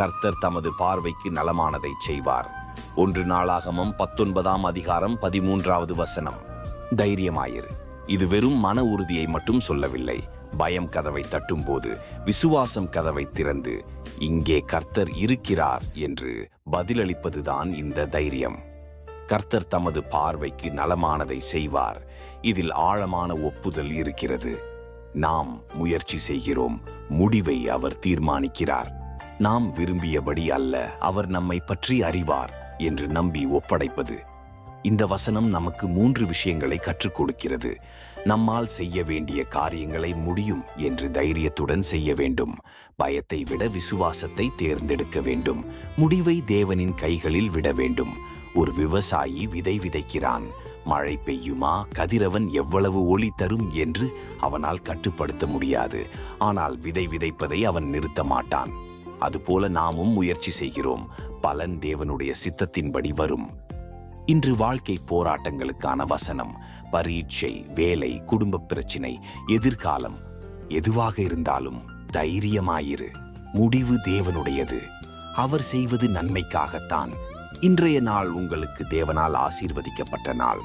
கர்த்தர் தமது பார்வைக்கு நலமானதை செய்வார். 1 நாளாகமம் 19ஆம் அதிகாரம் 13வது வசனம். தைரியமாயிரு. இது வெறும் மன உறுதியை மட்டும் சொல்லவில்லை. பயம் கதவை தட்டும்போது விசுவாசம் கதவை திறந்து இங்கே கர்த்தர் இருக்கிறார் என்று பதிலளிப்பதுதான் இந்த தைரியம். கர்த்தர் தமது பார்வைக்கு நலமானதை செய்வார். இதில் ஆழமான ஒப்புதல் இருக்கிறது. நாம் முயற்சி செய்கிறோம், முடிவை அவர் தீர்மானிக்கிறார். நாம் விரும்பியபடி அல்ல, அவர் நம்மை பற்றி அறிவார் என்று நம்பி ஒப்படைப்பது. இந்த வசனம் நமக்கு 3 விஷயங்களை கற்றுக் கொடுக்கிறது. நம்மால் செய்ய வேண்டிய காரியங்களை முடியும் என்று தைரியத்துடன் செய்ய வேண்டும். பயத்தை விட விசுவாசத்தை தேர்ந்தெடுக்க வேண்டும். முடிவை தேவனின் கைகளில் விட வேண்டும். ஒரு விவசாயி விதை விதைக்கிறான். மழை பெய்யுமா, கதிரவன் எவ்வளவு ஒளி தரும் என்று அவனால் கட்டுப்படுத்த முடியாது. ஆனால் விதை விதைப்பதை அவன் நிறுத்த மாட்டான். அதுபோல நாமும் முயற்சி செய்கிறோம். பலன் தேவனுடைய சித்தத்தின்படி வரும். இன்று வாழ்க்கை போராட்டங்களுக்கான வசனம். பரீட்சை, வேலை, குடும்ப பிரச்சினை, எதிர்காலம் எதுவாக இருந்தாலும் தைரியமாயிரு. முடிவு தேவனுடையது. அவர் செய்வது நன்மைக்காகத்தான். இன்றைய நாள் உங்களுக்கு தேவனால் ஆசீர்வதிக்கப்பட்ட நாள்.